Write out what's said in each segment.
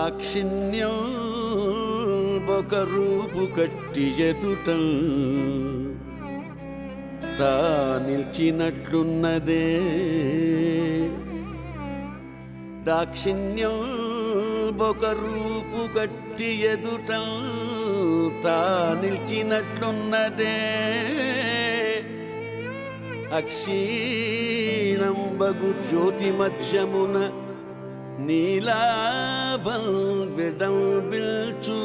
దాక్షిణ్యం ఒక రూపు కట్టి ఎదుటం తా నిల్చినట్లున్నదే. దాక్షిణ్యం ఒక రూపు కట్టి ఎదుటం తా నిల్చినట్లున్నదే. అక్షీణం బగు జ్యోతి మధ్యమున నీలాభం విడంబిల్చు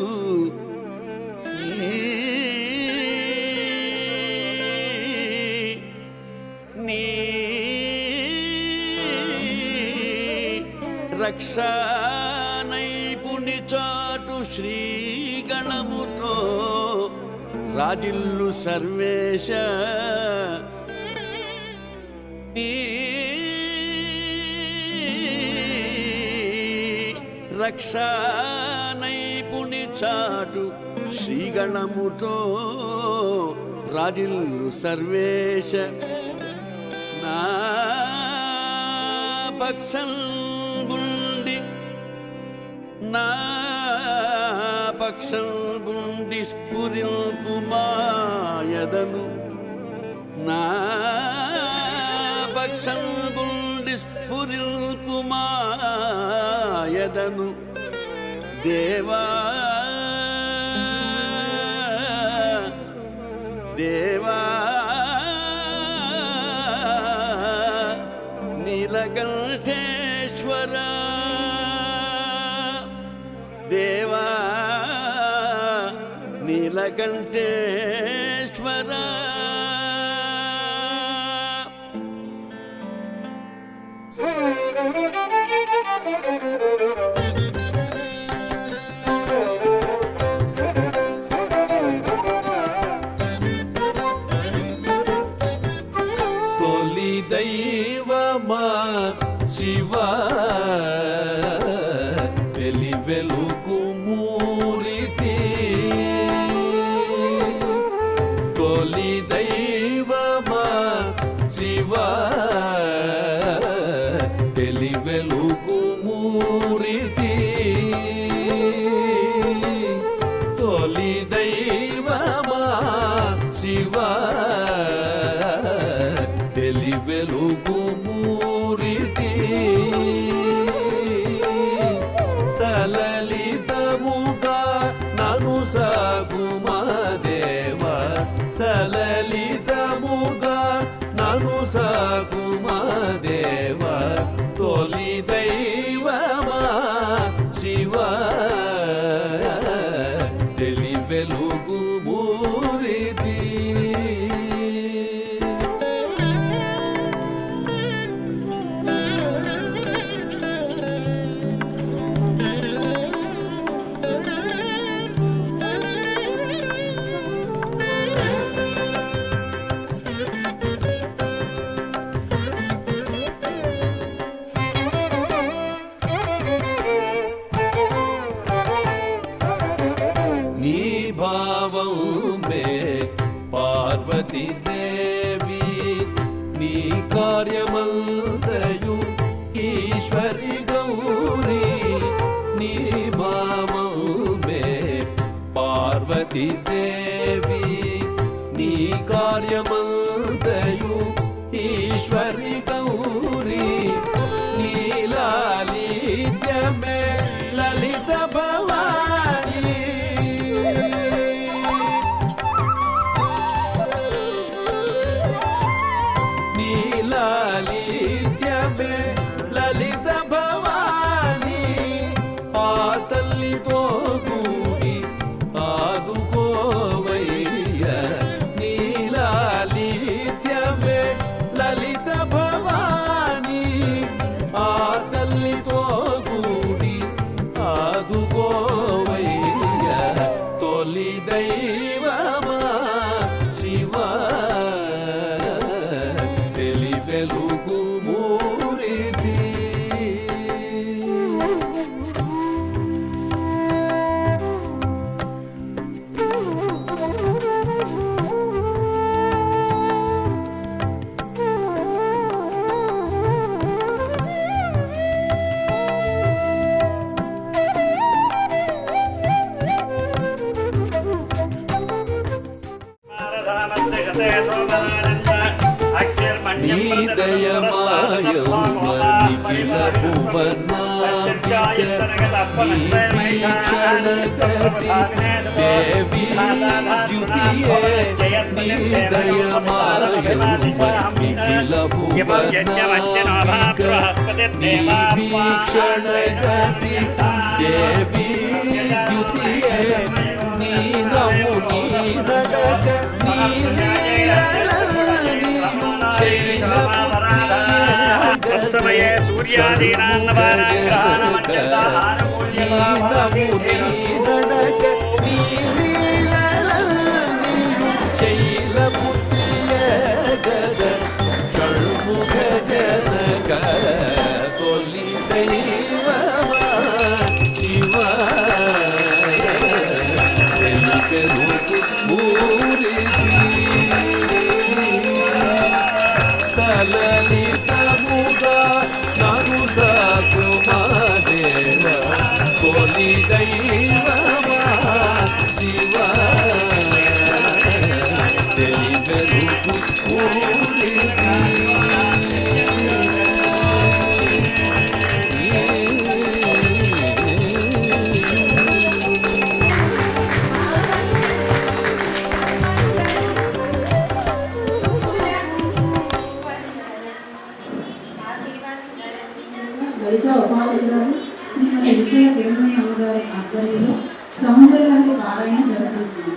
నీ రక్షా నైపుణి చాటు శ్రీగణముతో రాజిల్లు సర్వేశ. రక్షా నైపుణి చాటు శ్రీగణముతో రాజిల్లు సర్వేశ. నా పక్షం గుండి నా పక్షం గుండి స్ఫురింపు మాయదను. నా పక్షం గుండి స్ఫురింపు మాయదను. దేవా దేవా నీలకంఠేశ్వర. దేవా నీలకంఠేశ్వర. తొలి దైవమా శివా వెలి వెలుగు మూరితి. తొలి దైవమా శివా వెలి వెలుగు మూరితి. తొలి దైవమా శివా వెలి వెలుగు మూరితి. సలలితముగా నను సాగుమా దేవా. సలలితముగా నను సాగుమా దేవా. తొలి దైవమా శివా తెలి వెలుగు మూరితి. నీ భావం మే పార్వతీ దేవి. నీ కార్యమంతయు ఈశ్వరి గౌరీ. నీ భావం మే పార్వతీ దేవి. నీ కార్యమంతయు ఈశ్వరి గౌరీ. నీలాలిత్యమే లలిత భవాని. నీలాలిత్యమే లలిత భవాని. ఆ తల్లితో కూడి ఆదుకోవయ్య. నీలాలిత్యమే లలిత భవాని. ఆ తల్లితో కూడి ఆదుకోవయ్య. తొలి దైవమా శివా తెలి వెలుగు మూరితి. नीवीक्षणगति देवी द्युतिये नीवीक्षणगति देवी द्युतिये नीनमु नीनडक तत्समये సలలితముగా నను సాకుమాదేవ కోలి దైవమా శివ తెలివెరుగు లలిత ఉపాసకురాలు శ్రీమతి విజయ దేవమయ్య అమ్మగారి ఆధ్వర్యంలో సౌందర్యానికి పారాయణ జరుగుతుంది.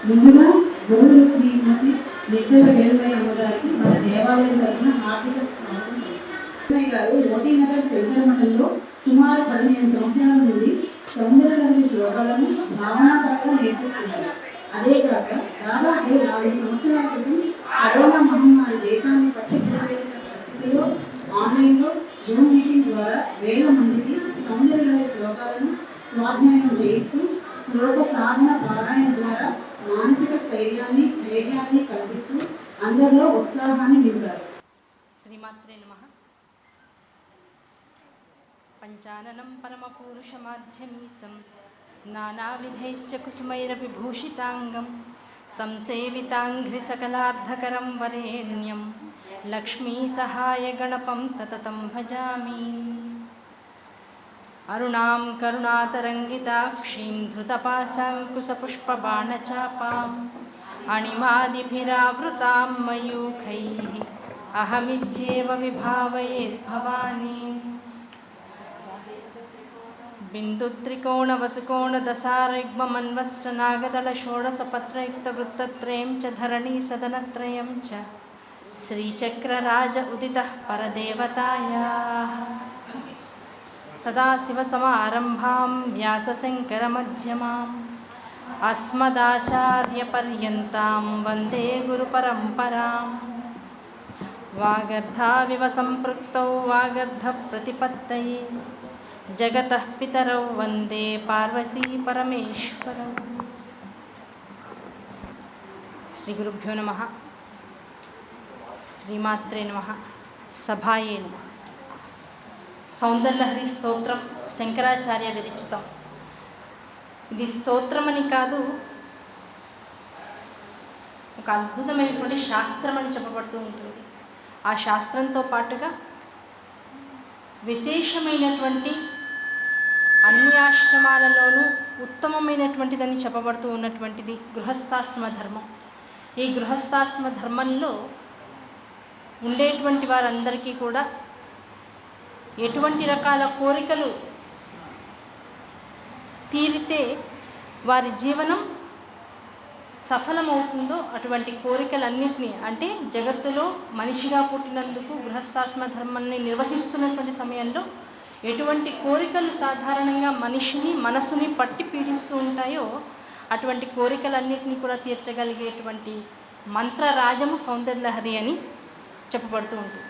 ముందుగా గురువులు శ్రీమతి విజయ దేవమయ్య అమ్మగారికి మన దేవాలయం తరఫున హార్దిక స్వాగతం. దేవమయ్య గారు మోతీనగర్ సెంటర్ మండలంలో సుమారు 15 సంవత్సరాల నుండి సౌందర్యానికి శ్లోకాలను భావనాపరంగా నేర్పిస్తున్నారు. అదే కాక దాదాపు 4 సంవత్సరాల క్రితం కరోనా మహమ్మారి దేశాన్ని పట్టివేసిన పరిస్థితుల్లో ఆన్లైన్లో జూమ్ మీటింగ్ ద్వారా వేల మందికి సౌందర్య శ్లోకాలను స్వాధ్యాయం చేయిస్తూ శ్లోక సాధన పారాయణ ద్వారా మానసిక స్థైర్యాన్ని ధైర్యాన్ని కల్పిస్తూ అందరిలో ఉత్సాహాన్ని నింపారు. శ్రీమాత్రే నమః. పంచాననం పరమపూరుషమాధ్యమీసం నానావిధైశ్చ కుసుమైరవిభూషితాంగం సంసేవితాంఘ్రిసకలార్ధకరం వరేణ్యం లక్ష్మీ సహాయ గణపం సతతం భజామి. అరుణాం కరుణాతరంగితాక్షీం ధృతపాశాంకుశపుష్పబాణచాపాం అణిమాదిభిరావృతాం మయూఖైః అహమిత్యేవ విభావయేద్భవానీం. బిందుత్రికోణవసుకోణదశారైగ్మమన్వష్టనాగదళ షోడశపత్రయుక్తవృత్తత్రయం చ ధరణీ సదనత్రయం చ శ్రీచక్రరాజ ఉదితః పరదేవతాయాః. సదాశివసమారంభాం వ్యాసశంకరమధ్యమాం అస్మదాచార్యపర్యంతాం వందే గురుపరంపరాం. వాగర్ధావివ సంపృక్తౌ వాగర్ధప్రతిపత్తయే జగతః పితరౌ వందే పార్వతీ పరమేశ్వరౌ. శ్రీ గురుభ్యో నమః. శ్రీమాత్రే నమః. సభాయే నమః. సౌందర్యలహరి స్తోత్రం శంకరాచార్య విరచితం. ఇది స్తోత్రం అని కాదు, ఒక అద్భుతమైనటువంటి శాస్త్రం అని చెప్పబడుతూ ఉంటుంది. ఆ శాస్త్రంతో పాటుగా విశేషమైనటువంటి అన్ని ఆశ్రమాలలోనూ ఉత్తమమైనటువంటిదని చెప్పబడుతూ ఉన్నటువంటిది గృహస్థాశ్రమ ధర్మం. ఈ గృహస్థాశ్రమ ధర్మంలో ఉండేటువంటి వారందరికీ కూడా ఎటువంటి రకాల కోరికలు తీరితే వారి జీవనం సఫలమవుతుందో అటువంటి కోరికలన్నింటినీ, అంటే జగత్తులో మనిషిగా పుట్టినందుకు గృహస్థాశ్రమ ధర్మాన్ని నిర్వహిస్తున్నటువంటి సమయంలో ఎటువంటి కోరికలు సాధారణంగా మనిషిని మనసుని పట్టి పీడిస్తూ ఉంటాయో అటువంటి కోరికలన్నింటినీ కూడా తీర్చగలిగేటువంటి మంత్రరాజము సౌందర్యలహరి అని చెప్పబడుతూ ఉంటుంది.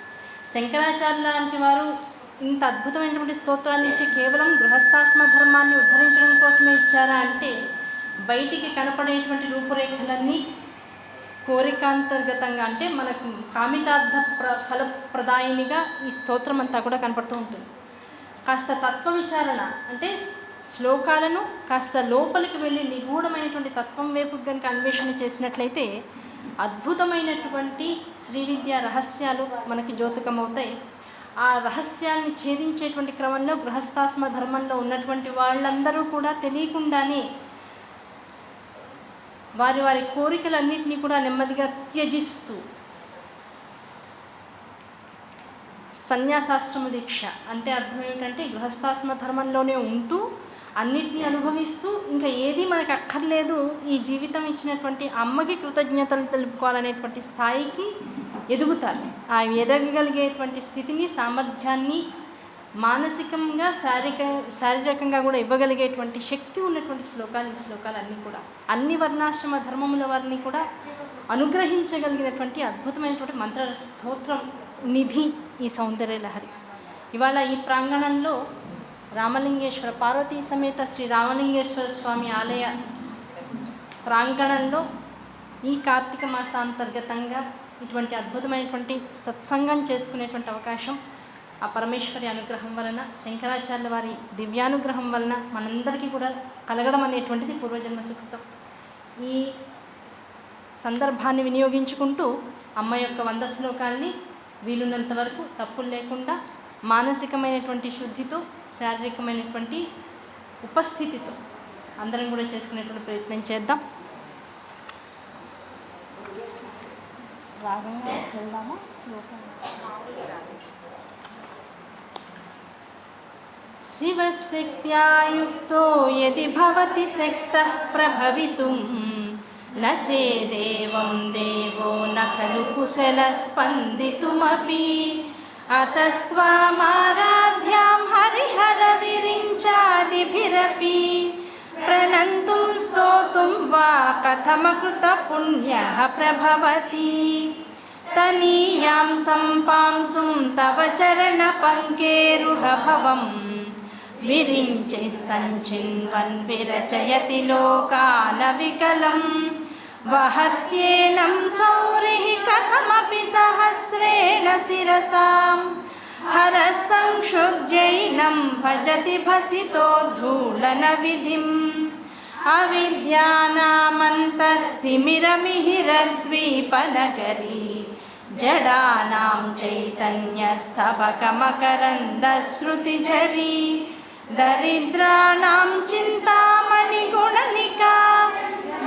శంకరాచార్య లాంటి వారు ఇంత అద్భుతమైనటువంటి స్తోత్రాన్ని ఇచ్చి కేవలం గృహస్థాశ్రమ ధర్మాన్ని ఉద్ధరించడం కోసమే ఇచ్చారా అంటే, బయటికి కనపడేటువంటి రూపురేఖలన్నీ కోరికాంతర్గతంగా, అంటే మనకు కామితార్థ ఫలప్రదాయినిగా ఈ స్తోత్రం అంతా కూడా కనపడుతూ ఉంటుంది. కాస్త తత్వ విచారణ అంటే శ్లోకాలను కాస్త లోపలికి వెళ్ళి నిగూఢమైనటువంటి తత్వం వైపు కనుక అన్వేషణ చేసినట్లయితే అద్భుతమైనటువంటి శ్రీ విద్యా రహస్యాలు మనకి జ్యోతికమవుతాయి. ఆ రహస్యాన్ని ఛేదించేటువంటి క్రమంలో గృహస్థాశ్రమ ధర్మంలో ఉన్నటువంటి వాళ్ళందరూ కూడా తెలియకుండానే వారి వారి కోరికలన్నింటినీ కూడా నెమ్మదిగా త్యజిస్తూ సన్యాసాశ్రమ దీక్ష అంటే అర్థం ఏమిటంటే గృహస్థాశ్రమ ధర్మంలోనే ఉంటూ అన్నిటినీ అనుభవిస్తూ ఇంకా ఏది మనకు అక్కర్లేదు, ఈ జీవితం ఇచ్చినటువంటి అమ్మకి కృతజ్ఞతలు తెలుపుకోవాలనేటువంటి స్థాయికి ఎదుగుతారు. ఆ ఎదగగలిగేటువంటి స్థితిని, సామర్థ్యాన్ని మానసికంగా శారీరకంగా కూడా ఇవ్వగలిగేటువంటి శక్తి ఉన్నటువంటి శ్లోకాలు ఈ శ్లోకాలన్నీ కూడా అన్ని వర్ణాశ్రమ ధర్మముల వారిని కూడా అనుగ్రహించగలిగినటువంటి అద్భుతమైనటువంటి మంత్ర స్తోత్రం నిధి ఈ సౌందర్య లహరి. ఇవాళ ఈ ప్రాంగణంలో రామలింగేశ్వర పార్వతీ సమేత శ్రీ రామలింగేశ్వర స్వామి ఆలయ ప్రాంగణంలో ఈ కార్తీక మాసాంతర్గతంగా ఇటువంటి అద్భుతమైనటువంటి సత్సంగం చేసుకునేటువంటి అవకాశం ఆ పరమేశ్వరి అనుగ్రహం వలన, శంకరాచార్యుల వారి దివ్యానుగ్రహం వలన మనందరికీ కూడా కలగడం అనేటువంటిది పూర్వజన్మ సుకృతం. ఈ సందర్భాన్ని వినియోగించుకుంటూ అమ్మ యొక్క 100 శ్లోకాల్ని వీలున్నంత వరకు తప్పులు లేకుండా మానసికమైనటువంటి శుద్ధితో, శారీరకమైనటువంటి ఉపస్థితితో అందరం కూడా చేసుకునేటువంటి ప్రయత్నం చేద్దాం. రాగంగా వెళ్దామా? శ్లోకం శివశక్త్యా యుక్తో యది భవతి శక్తః ప్రభవితుం న చేదేవం దేవో న ఖలు కుశల స్పందితుమపి అతస్త్వామారాధ్యాం హరిహర విరించాదిభిరపి ప్రణంతుం స్తోతుం వా కథమకృత పుణ్యః ప్రభవతి తనీయాం సంపాంసుం తవ చరణ పంకేరుహభవం విరించి సంచిన్వన్ విరచయతి లోకాన వికలం వహత్యేనం సౌరిః కథమపి సహస్రేణ శిరసాం హరః సంక్షుజ్యైనం భజతి భసితోద్ధూళన విధిం అవిద్యానామంతస్థిమిరమిహిరద్వీపనగరీ జడానాం చైతన్యస్తబకమకరందశ్రుతిఝరీ దరిద్రాణాం చింతామణిగుణనికా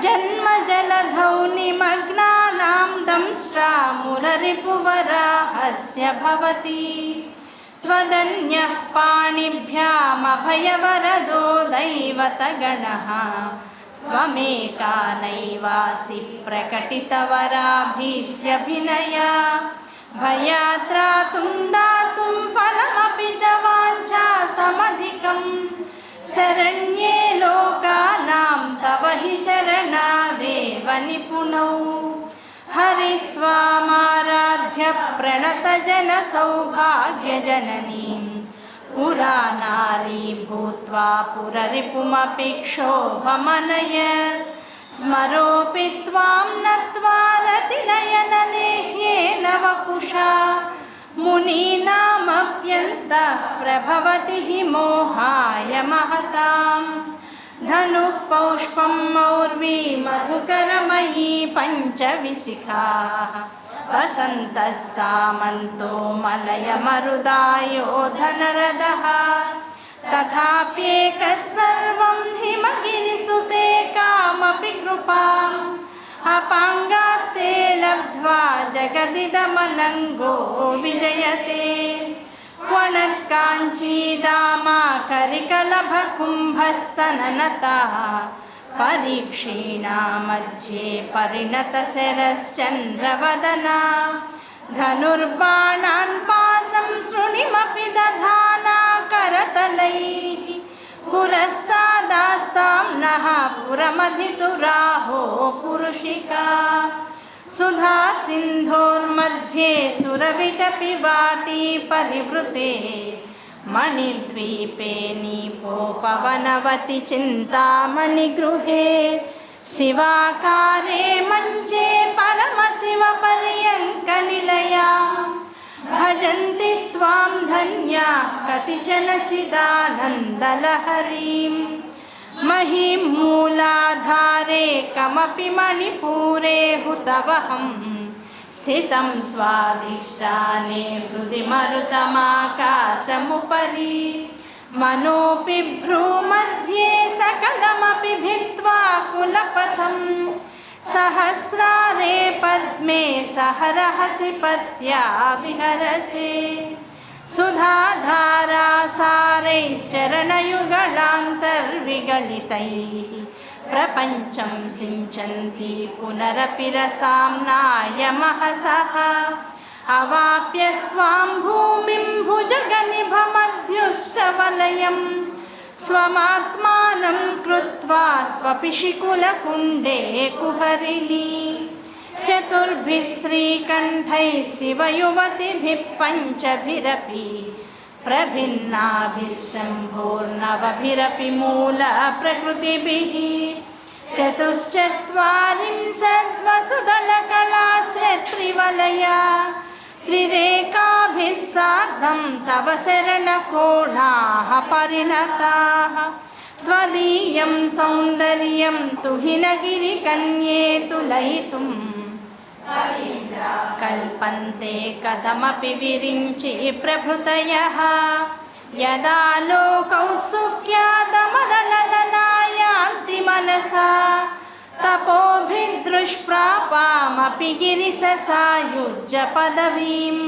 జన్మజలధౌ నిమగ్నానాం దంష్ట్రామురరిపువరాహస్య భవతి త్వదన్యః పాణిభ్యామభయవరదో దైవతగణః స్త్వమేకా నైవాసి ప్రకటితవరాభీత్యభినయా భయాత్రాతుం దాతుం ఫలమపి చ వాంఛా సమధికం శరణ్యే లోకానాం తవ హి చరణావేవ నిపుణౌ హరిస్త్వామారాధ్య ప్రణతజన సౌభాగ్యజననీం పురా నారీ భూత్వా పురరిపుమపి క్షోభమనయత్ స్మరోపి త్వాం నత్వా రతినయనలేహ్యేన వపుషా మునీనామప్యంతః ప్రభవతి హి మోహాయ మహతాం ధనుః పౌష్పం మౌర్వీ మధుకరమయీ పంచవిశిఖాః వసంతః సామంతో మలయమరుదాయో ధనరదః తథాప్యేకः సర్వం హిమగిరిసుతే కామపి కృపాం అపాంగాత్తే లబ్ధ్వా జగదిదమనంగో విజయతే క్వనః కాంచీదామా కరికలభకుంభస్తననతా పరీక్షీణా మధ్యే పరిణతశరశ్చంద్రవదనా ధనుర్బాణాన్ పాసం శృణిమపి దధానా కరతలైః పురస్తాదాస్తాం నః పురమధితురాహో పురుషికా సుధా సింధోర్मध्ये సురవిటపి వాటీ పరివృతే మణిద్వీపే నీపోపవనవతి చింతామణిగృహే శివాకారే మంచే పరమశివ పర్యంక నిలయా భజంతి త్వాం ధన్యా కతిచన చిదానందలహరీం మహిం మూలాధారే కమపి మణిపూరే హుతవహం स्थितं स्वादिष्टाने हृदि मरुतमाकाशमुपरि मनोऽपि भ्रूमध्ये सकलमपि भित्त्वा कुलपथं सहस्रारे पद्मे सहरहसि पत्या विहरसे सुधाधारा सारैश्चरणयुगलान्तर्विगलितैः प्रपञ्चं सिञ्चन्ति पुनरपि रसाम्नायमहसः अवाप्यस्त्वां भूमिं भुजगनिभमध्युष्टवलयं स्वमात्मानं कृत्वा स्वपिशिकुलकुण्डे कुहरिणी चतुर्भिः श्रीकण्ठैः शिवयुवतिभिः पञ्चभिरपि प्रभिन्नाभिः शम्भोर्नवभिरपि मूलप्रकृतिभिः चतुश्चत्वारिंशद्वसुदलकलाश्रित्रिवलया त्रिरेकाभिः सार्धं तव शरणकोणाः परिणताः त्वदीयं सौन्दर्यं तुहिनगिरिकन्ये तुलयितुं कल्पन्ते कथमपि विरिञ्चि प्रभृतयः यदा लोकौत्सुक्यादमरललनायान्ति मनसा तपोभिदृष्प्रापामपि गिरिशसायुज्य पदवीं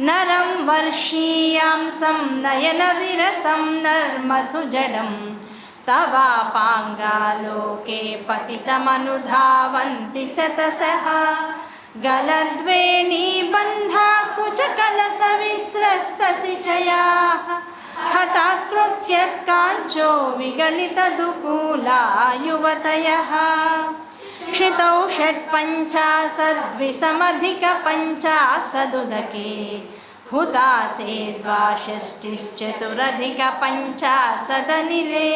नरं वर्षीयां नयनविरसं नर्मसुजडं तवापाङ्गालोके पतितमनुधावन्ति शतशः गलद्वेणीबन्धा कुचकलशविस्रस्तसिचयाः हठात् कृत्यत्काञ्चो विगलितदुकूला युवतयः क्षितौ षट्पञ्चाशद्विषमधिकपञ्चाशदुदके हुतासे द्वाषष्टिश्चतुरधिकपञ्चाशदनिले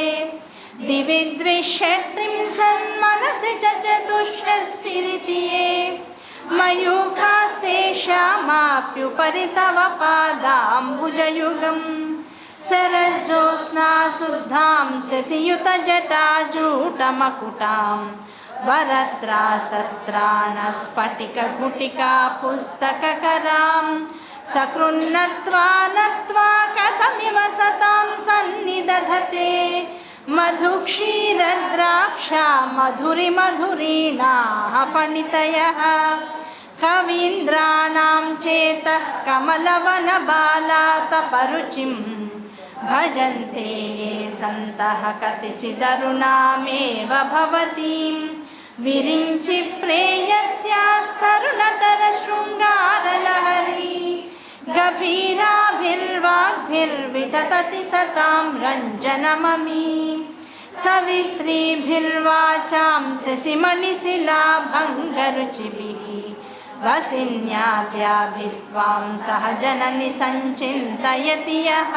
दिवि द्विषट्त्रिंशन्मनसि च चतुष्षष्टिरिति ये मयूखास्तेषामाप्युपरि तव पादाम्बुजयुगं शरज्योत्स्ना शुद्धां शशियुतजटाजूटमकुटां वरत्रासत्राणस्फटिकगुटिका पुस्तककरां सकृन्नत्वा नत्वा कथमिव सतां सन्निदधते मधुक्षीरद्राक्षा मधुरिमधुरीणाः पणितयः कवीन्द्राणां चेतः कमलवनबालातपरुचिं भजन्ते ये सन्तः कतिचिदरुणामेव भवतीं विरिञ्चि प्रेयस्यास्तरुणतरशृङ्गारलहरी गभीराभिर्वाग्भिर्विदधति सतां रञ्जनममी सवित्रीभिर्वाचां शशिमणिशिलाभङ्गरुचिभिः वसिन्याद्याभिस्त्वां सह जननि सञ्चिन्तयति यः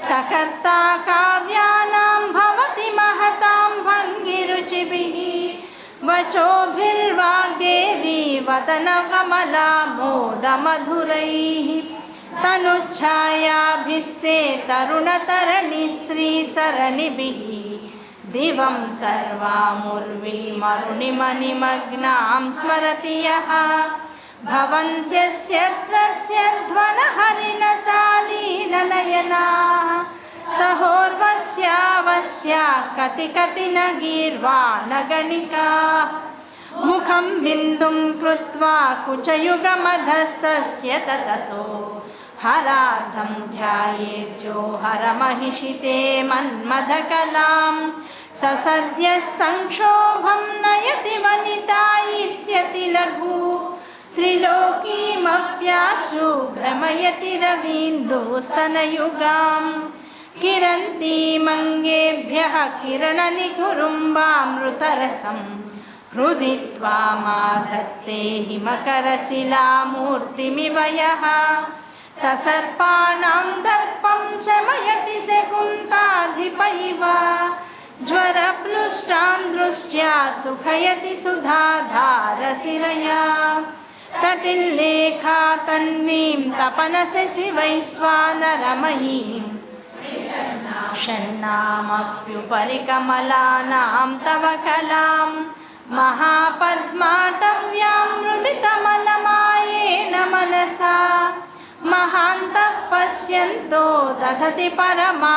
सकर्ता काव्यानां भवति महतां भङ्गिरुचिभिः वचोभिर्वाग्देवी वदनकमला मोदमधुरैः तनुच्छायाभिस्ते तरुणतरणिश्रीसरणिभिः दिवं सर्वामुर्वीमरुणिमनिमग्नां स्मरति यः भवन्त्यस्यत्रस्य ध्वनहरिणशालीननयनाः सहोर्वस्यावस्या कति न गीर्वाणगणिकाः मुखं बिन्दुं कृत्वा कुचयुगमधस्तस्य तततो हरार्धं ध्यायेत्यो हरमहिषिते मन्मथकलां ससद्यः संक्षोभं नयति वनिता इत्यतिलघु त्रिलोकीमप्याशु भ्रमयति रवीन्दुस्तनयुगां किरन्तीमङ्गेभ्यः किरणनिकुरुम्बामृतरसं हृदि त्वामाधत्ते हिमकरशिलामूर्तिमिव यः ससर्पाणां दर्पं शमयति शकुन्ताधिप इव ज्वरप्लुष्टान् दृष्ट्या सुखयति सुधाधारशिरया तटिल्लेखा तन्वीं तपनशशिवैश्वानरमयीं षण्णामप्युपरि कमलानां तव कलां महापद्माटव्यां मुदितमलम मनसा महान्तः पश्यन्तो दधति परमाह्लादलहरीं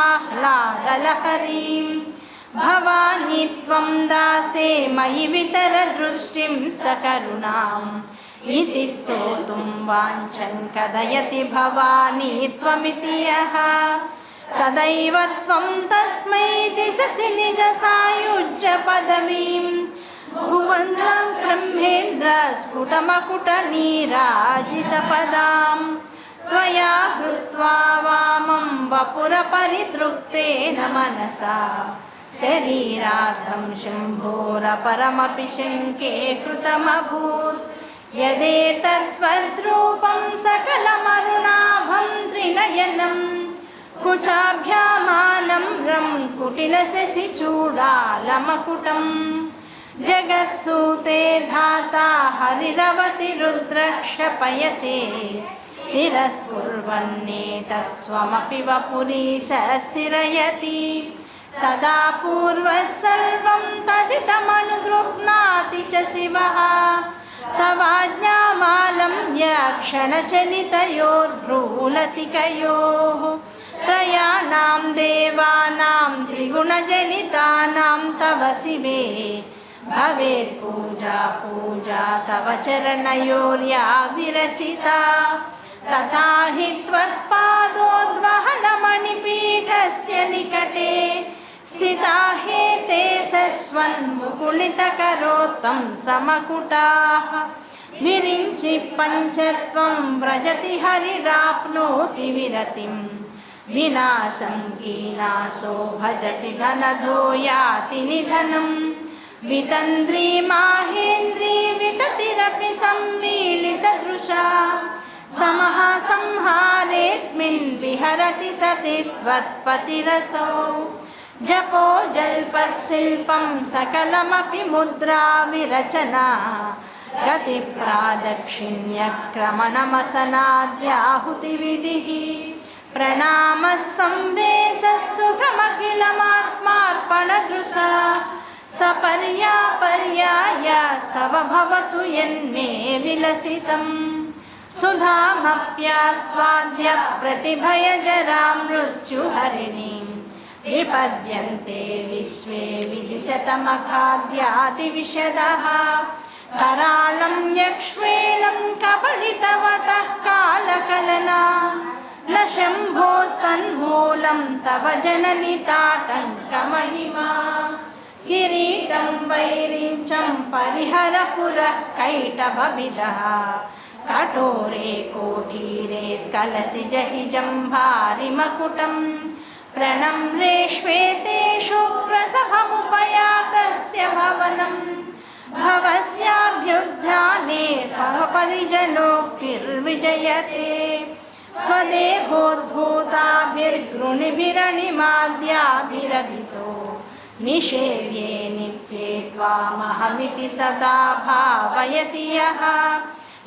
भवानी त्वं दासे मयि वितरदृष्टिं सकरुणाम् इति स्तोतुं वाञ्छन् कथयति भवानी त्वमिति यः तदैव त्वं तस्मै दिशसि निजसायुज्य पदवीं भुवनं ब्रह्मेन्द्र स्फुटमकुटनीराजितपदां त्वया हृत्वा वामं वपुरपरितृप्तेन मनसा शरीरार्थं शम्भोरपरमपि शङ्के कृतमभूत् यदेतद्वद्रूपं सकलमरुणाभं त्रिनयनं कुचाभ्यामानं रं कुटिलशशिचूडालमकुटं जगत्सूते धाता हरिरवति रुद्रक्षपयते तिरस्कुर्वन्नेतत् स्वमपि वपुरीश स्थिरयति सदा पूर्वः सर्वं तदिदमनुगृह्णाति च शिवः तवाज्ञामालम्ब्य क्षणचलितयोर्भ्रूलतिकयोः त्रयाणां देवानां त्रिगुणजनितानां तव शिवे भवेत् पूजा पूजा तव चरणयोर्या विरचिता तथा हि त्वत्पादोद्वहनमणिपीठस्य निकटे स्थिता हेते सस्वन्मुकुलितकरोत्तं समकुटाः विरिञ्चि पञ्चत्वं व्रजति हरिराप्नोति विरतिं विनाशं कीनासो भजति धनधो याति निधनं वितन्द्री माहेन्द्री विततिरपि सम्मीलितदृशा समः संहारेऽस्मिन् विहरति सति त्वत्पतिरसौ जपो जल्पशिल्पं सकलमपि मुद्रा विरचना गतिप्रादक्षिण्यक्रमणमसनाद्याहुतिविधिः प्रणामः संवेशः सुखमखिलमात्मार्पणदृशा सपर्यापर्यायस्तव भवतु यन्मे विलसितम् सुधामप्यास्वाद्य प्रतिभयजरां मृत्युहरिणीं विपद्यन्ते विश्वे विधिशतमखाद्यादिविशदः करालं यक्ष्वेलं कबलितवतः कालकलना न शम्भो सन्मूलं तव जननि ताटङ्कमहिमा किरीटं वैरिञ्चं परिहरपुरः कैटभविदः कठोरे कोठीरे स्खलसि जहि जम्भारिमकुटं प्रणम्रे श्वेतेषु प्रसभमुपयातस्य भवनं भवस्याभ्युत्थाने परिजनोक्तिर्विजयते स्वदेहोद्भूताभिर्गृणिभिरणिमाद्याभिरभितो निषेव्ये नित्ये त्वामहमिति सदा भावयति यः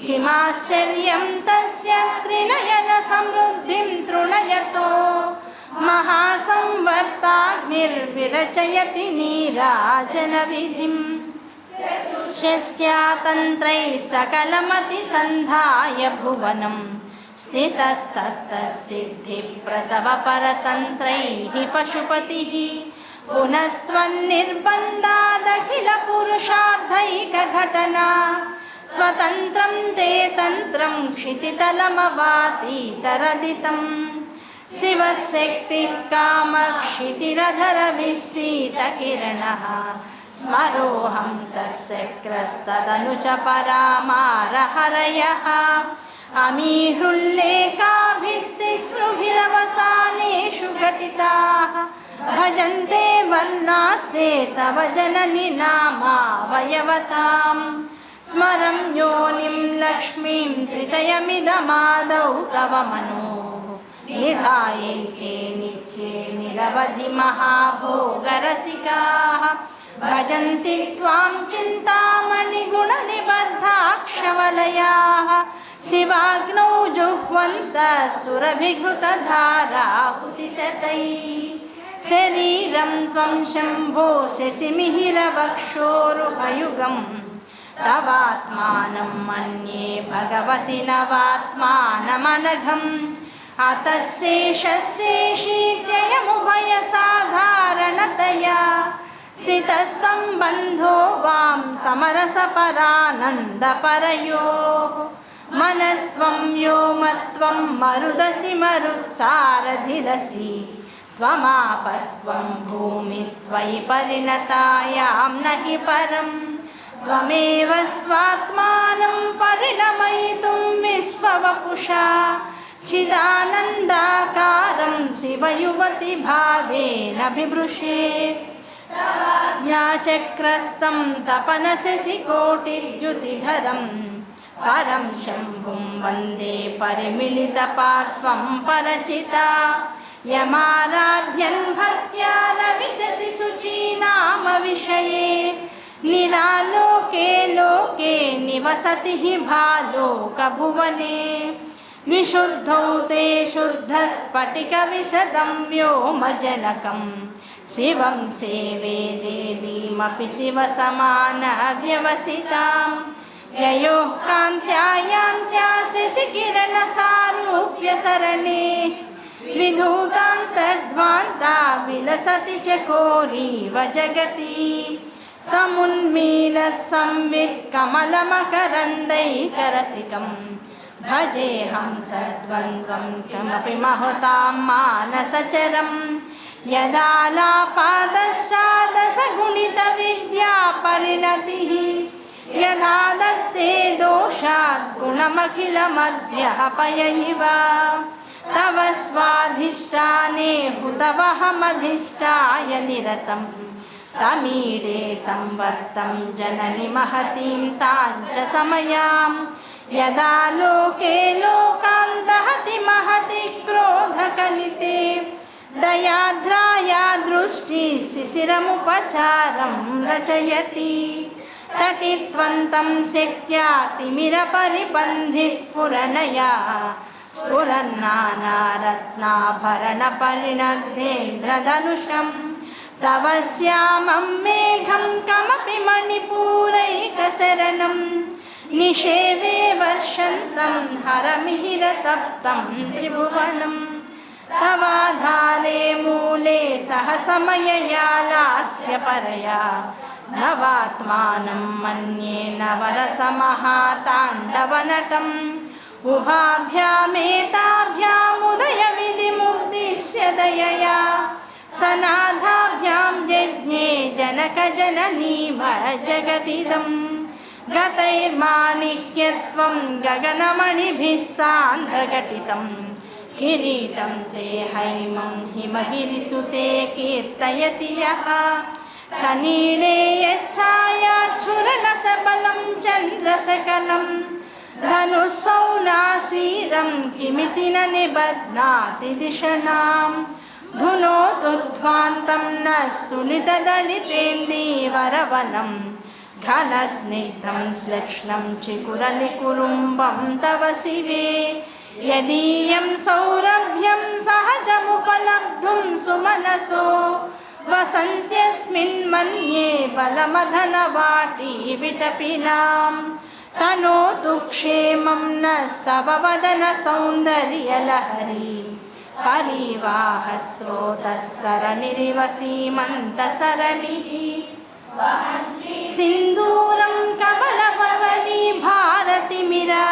किमाश्चर्यं तस्य त्रिनयनसमृद्धिं तृणयतो महासंवर्ताग्निर्विरचयति नीराजनविधिं षष्ट्यातन्त्रैः सकलमतिसन्धाय भुवनं स्थितस्तत्तः सिद्धिप्रसवपरतन्त्रैः पशुपतिः पुनस्त्वन्निर्बन्धादखिलपुरुषार्थैकघटना स्वतन्त्रं ते तन्त्रं क्षितितलमवातीतरदितं शिवशक्तिः कामक्षितिरधरविस्सीतकिरणः स्मरोऽहं सस्यक्रस्तदनु च परामारहरयः अमीहृल्लेखाभिस्तिसृभिरवसानेषु घटिताः भजन्ते वर्णास्ते तव जननि नामावयवताम् स्मरं योनिं लक्ष्मीं त्रितयमिदमादौ तव मनोः निधायैते नित्ये निरवधि महाभोगरसिकाः भजन्ति त्वां चिन्तामणिगुणनिबद्धाक्षवलयाः शिवाग्नौ जुह्वन्तः सुरभिघृतधाराहुतिशतैः शरीरं त्वं शम्भो शशिमिहिरवक्षोरुहयुगं तवात्मानं मन्ये भगवति नवात्मानमनघम् अतस्येषस्येषीत्ययमुभयसाधारणतया स्थितसम्बन्धो वां समरसपरानन्दपरयोः मनस्त्वं व्योमत्वं मरुदसि मरुत्सारधिरसि त्वमापस्त्वं भूमिस्त्वयि परिणतायां न हि परं त्वमेव स्वात्मानं परिणमयितुं विश्ववपुषा चिदानन्दाकारं शिवयुवति भावेन बिभृषे ज्ञाचक्रस्तं तपनसि कोटिद्युतिधरं परं शम्भुं वन्दे परिमिलितपार्श्वं परचिता यमाराध्यन् भक्त्या न विशसि शुचीनाम विषये निरालोके लोके निवसति हि भालोकभुवने विशुद्धौ ते शुद्धस्फटिकविशदं व्योमजनकं शिवं सेवे देवीमपि शिवसमानव्यवसितां ययोः कान्त्या यान्त्या शशिकिरणसारूप्यसरणे विधूतान्तर्ध्वान्ता विलसति चकोरीव जगति समुन्मीलः संवित् कमलमकरन्दैकरसिकं भजेऽहं सद्वन्द्वं किमपि महतां मानसचरं यदालापादश्चादशगुणितविद्यापरिणतिः यदा दत्ते दोषात् गुणमखिलमध्यपयैव तव स्वाधिष्ठाने हुतवहमधिष्ठाय निरतं तमीडे संवर्तं जननि महतीं तां च समयां यदा लोके लोकान्तहति महति क्रोधकलिते दयाद्राया दृष्टिः शिशिरमुपचारं रचयति तटित्वन्तं शक्त्या तिमिरपरिबन्धिस्फुरनया स्फुरन्नानारत्नाभरणपरिणग्धेन्द्रधनुषं तव श्यामं मेघं कमपि मणिपूरैकशरणं निषेवे वर्षन्तं हरमिहिरतप्तं त्रिभुवनं तवाधारे मूले सहसमयया लास्यपरया नवात्मानं मन्ये नवरसमहाताण्डवनटम् उभाभ्यामेताभ्यामुदयविधिमुद्दिश्य दयया सनाथाभ्यां यज्ञे जनकजननीव जगदिदं गतैर्माणिक्यत्वं गगनमणिभिः सान्द्रघटितं किरीटं ते हैमं हिमगिरिसुते कीर्तयति यः सनीडे यच्छायाच्छुरणसबलं चन्द्रसकलं धनुःसौनासीरं किमिति न निबध्नाति दिशनां धुनोतुध्वान्तं न स्तुलितदलितेन्दीवरवनं घनस्निग्धं श्लक्ष्णं चिकुरलिकुरुम्बं तव शिवे यदीयं सौरभ्यं सहजमुपलब्धुं सुमनसो वसन्त्यस्मिन् मन्ये बलमधनवाटी विटपिनां तनोतु क्षेमं नस्तव वदन सौन्दर्यलहरी परिवाहस्रोतः सरणिरिव सीमन्तसरणिः सिन्दूरं कमलभवनी भारतिमिरा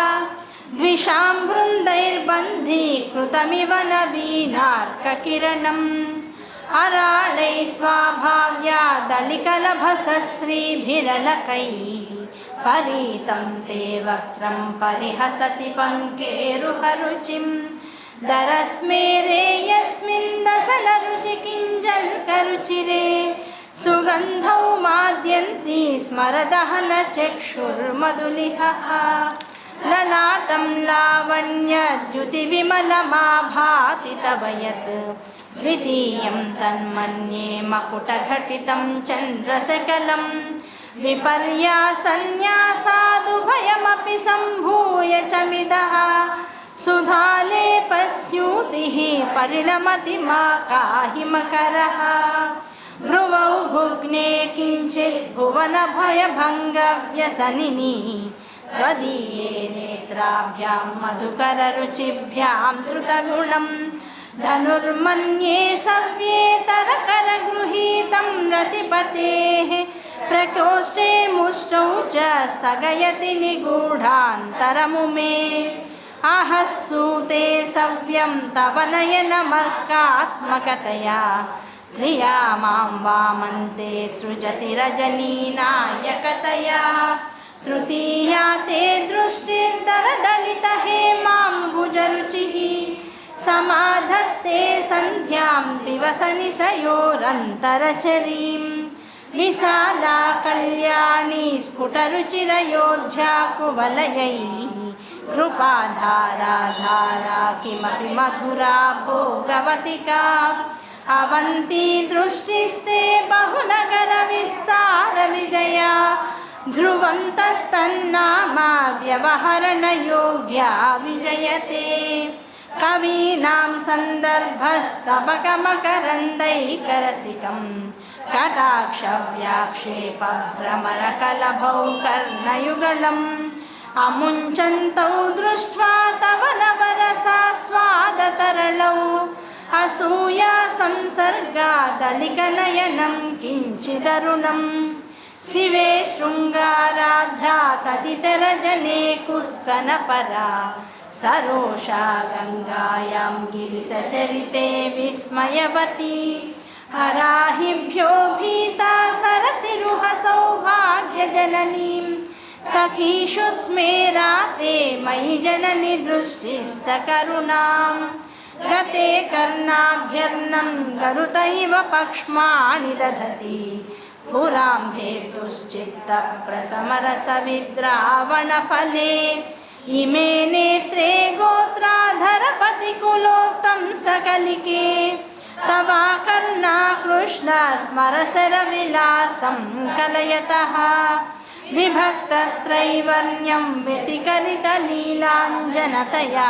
द्विषां वृन्दैर्बन्धीकृतमिव नवीनार्ककिरणम् अराळैः स्वाभाव्या दलिकलभसश्रीभिरलकैः परीतं ते वक्त्रं परिहसति पङ्केरुहरुचिं दरस्मेरे यस्मिन् दशनरुचिकिञ्जल्करुचिरे सुगन्धौ माद्यन्ति स्मरदहनचक्षुर्मधुलिहः ललाटं लावण्यद्युतिविमलमाभाति तव यत् द्वितीयं तन्मन्ये मकुटघटितं चन्द्रसकलं विपर्यासन्न्यासादुभयमपि सम्भूय च मिदः सुधालेपस्यूतिः परिणमति माकाहिमकरः भ्रुवौ भुग्ने किञ्चित् भुवनभयभङ्गव्यसनिनी त्वदीये नेत्राभ्यां मधुकररुचिभ्यां धृतगुणं धनुर्मन्ये सव्येतरकरगृहीतं रतिपतेः प्रकोष्ठे मुष्टौ च स्थगयति निगूढान्तरमुमे आहसूते सव्यं तव नयनमर्कात्मकतया त्रिया मां वामन्ते सृजति रजनीनायकतया तृतीया ते दृष्टिर्दरदलितहेमाम्बुजरुचिः समाधत्ते सन्ध्यां दिवसनिशयोरन्तरचरीं विशाला कल्याणी स्फुटरुचिरयोध्या कुवलयैः कृपाधारा धारा किमपि मधुरा भोगवतिका अवन्ती दृष्टिस्ते बहुनगरविस्तारविजया ध्रुवं तत्तन्नामा व्यवहरणयोग्या विजयते कवीनां सन्दर्भस्तबकमकरन्दैकरसिकं कटाक्षव्याक्षेपभ्रमरकलभौ कर्णयुगलम् अमुञ्चन्तौ दृष्ट्वा तव नवरसास्वादतरलौ असूया संसर्गादलिकनयनं किञ्चिदरुणम् शिवे शृङ्गाराध्या तदितरजने कुत्सनपरा सरोषा गङ्गायां गिरिसचरिते विस्मयवती हराहिभ्यो भीता सरसिरुह सौभाग्यजननीं सखीषु स्मेराते मयि जननि दृष्टिः सकरुणां गते कर्णाभ्यर्नं गरुतैव पक्ष्माणि दधति पुराम्भेतुश्चित्तप्रसमरसविद्रावणफले इमे नेत्रे गोत्राधरपतिकुलोत्तं सकलिके तवा कर्णा कृष्ण स्मरसरविलासं कलयतः विभक्तत्रैवर्ण्यं व्यतिकरितलीलाञ्जनतया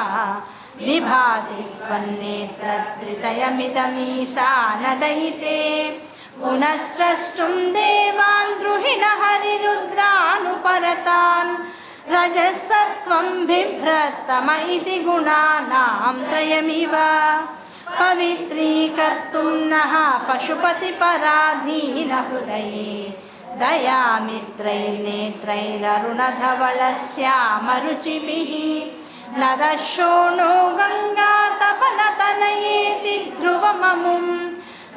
विभाति त्वन्नेत्रत्रितयमिदमीसा नदयिते पुनःस्रष्टुं देवान् द्रुहिणः हरिरुद्रानुपरतान् रजसत्वं बिभ्रत्तम इति गुणानां त्रयमिव पवित्रीकर्तुं नः पशुपतिपराधीनहृदये दयामित्रैर्नेत्रैररुणधवलस्यामरुचिभिः नदशोणो गङ्गातपनतनयेति ध्रुवममुं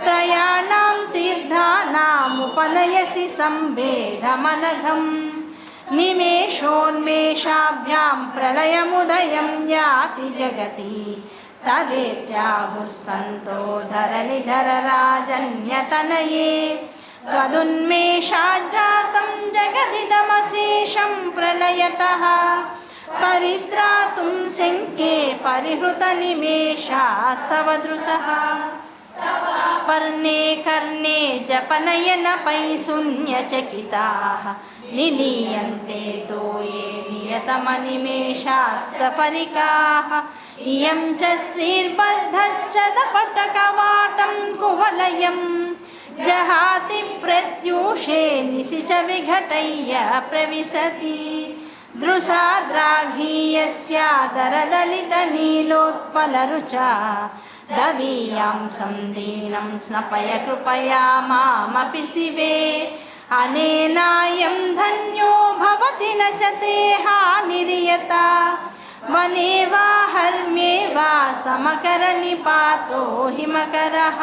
त्रयाणां तीर्थानामुपनयसि सम्भेदमनघम् निमेषोन्मेषाभ्यां प्रलयमुदयं याति जगति तवेत्याहुः सन्तो धरणिधरराजन्यतनये त्वदुन्मेषाज्जातं जगदिदमशेषं प्रलयतः परित्रातुं शङ्के परिहृतनिमेषास्तव दृशः पर्णे कर्णे जपनयनपैशून्यचकिताः निलीयन्ते तो ये नियतमनिमेषाः सफरिकाः इयं च श्रीर्बद्धच्छदपटकवाटं कुवलयं जहाति प्रत्यूषे निशि च विघटय्य प्रविशति दृशाद्राघीयस्यादरदलितनीलोत्पलरुचा दवीयां संदीनं स्नपय कृपया मामपि शिवे अनेनायं धन्यो भवति न च ते हानिर्यता वने वा हर्म्ये वा समकरनिपातो हिमकरः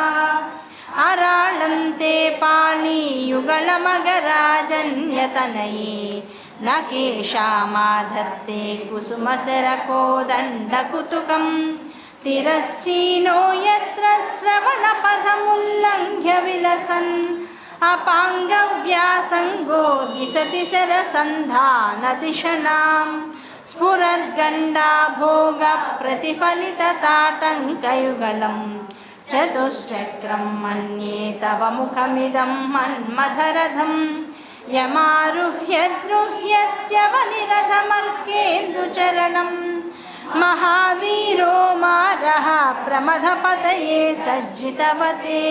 अराळं ते पाणियुगलमगराजन्यतनये न केशामाधत्ते कुसुमशरकोदण्डकुतुकं तिरश्चीनो यत्र श्रवणपथमुल्लङ्घ्य विलसन् अपाङ्गव्यासङ्गो दिशति शरसन्धानदिशनां स्फुरद्गण्डाभोगप्रतिफलितताटङ्कयुगलं चतुश्चक्रं मन्ये तव मुखमिदं मन्मथरथं यमारुह्य द्रुह्यत्यवनिरथमर्केन्दुचरणं महावीरो मारः प्रमथपतये सज्जितवते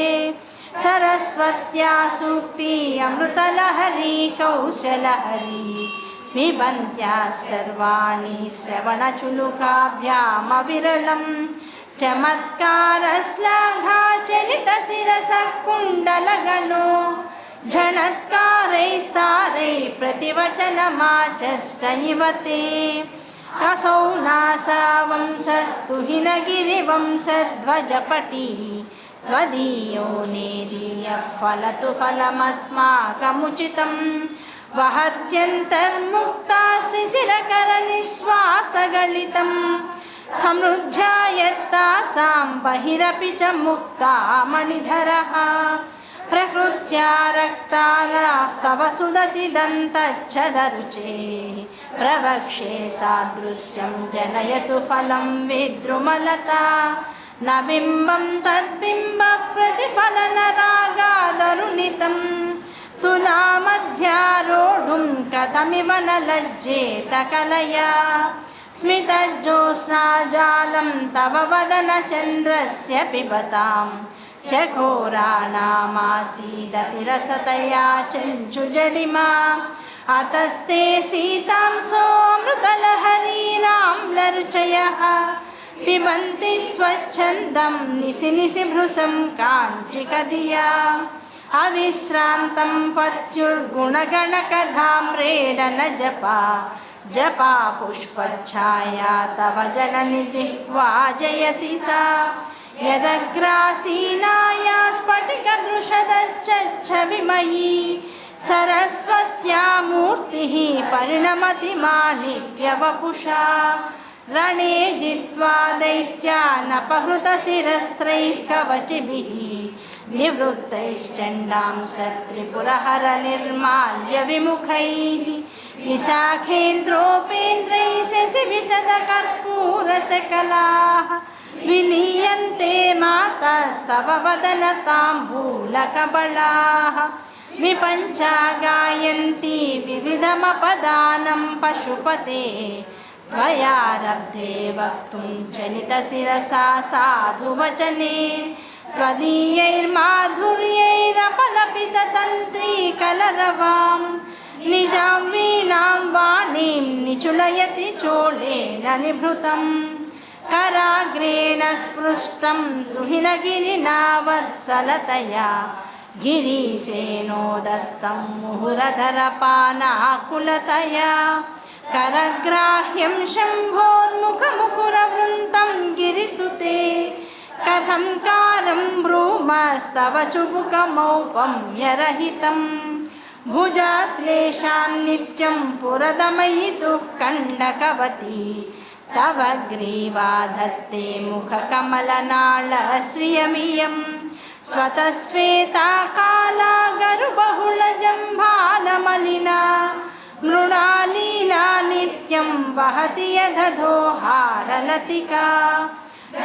सरस्वत्या सूक्ति अमृतलहरी कौशलहरी पिबन्त्याः सर्वाणि श्रवणचुलुकाभ्यामविरलं चमत्कारश्लाघाचलितशिरसः कुण्डलगणो झणत्कारैस्तारै प्रतिवचनमाचष्ट इव ते असौ नासावंसस्तु हिनगिरिवंशध्वजपटी त्वदीयो नेदीयः फलतु फलमस्माकमुचितं वहत्यन्तर्मुक्ता शिशिरकरनिःश्वासगलितं समृद्ध्यायत्तासां बहिरपि च मुक्ता मणिधरः प्रकृत्या रक्तास्तव सुदति दन्तच्छदरुचे प्रवक्षे सादृश्यं जनयतु फलं विद्रुमलता न बिम्बं तद्बिम्बप्रतिफलनरागादरुणितं तुलामध्यारोढुं कथमिव न लज्जेत कलया स्मितज्योत्स्नाजालं तव वदनचन्द्रस्य पिबतां चकोराणामासीदतिरसतया चञ्चुजडिमा अतस्ते सीतां सोऽमृतलहरीराम्लरुचयः पिबन्ति स्वच्छन्दं निशि निशि भृशं काञ्चिकधिया अविश्रान्तं पत्युर्गुणगणकधाम्रेण जपा जपा पुष्पच्छाया तव जननि जिह्वा जयति सा यदग्रासीनाया स्फटिकदृशदच्छविमयी सरस्वत्या मूर्तिः परिणमति माणिक्यवपुषा रणे जित्वा दैत्यानपहृतशिरस्त्रैः कवचिभिः निवृत्तैश्चण्डां सत्रिपुरहरनिर्माल्यविमुखैः विशाखेन्द्रोपेन्द्रैः शशिविशदकर्पूरसकलाः विलीयन्ते मातस्तव वदनताम्बूलकबलाः विपञ्चा गायन्ति विविधमपदानं पशुपते त्वयारब्धे वक्तुं चलितशिरसा साधुवचने त्वदीयैर्माधुर्यैरपलपिततन्त्रीकलरवां निजां वीणां वाणीं निचुलयति चोलेन निभृतं कराग्रेण स्पृष्टं द्रुहिणगिरिना वत्सलतया गिरिसेनोदस्तं मुहुरधरपानाकुलतया करग्राह्यं शम्भोर्मुखमुकुरवृन्तं गिरिसुते कथं कारं ब्रूमस्तव चुबुकमौपम्यरहितं भुजाश्लेषान्नित्यं पुरदमयितुः कण्डकवती तव ग्रीवा धत्ते मुखकमलनाळश्रियमियं स्वतस्वेता काला गरुबहुलजम्भालमलिना मृणालीला नित्यं वहति यदधोहारलतिका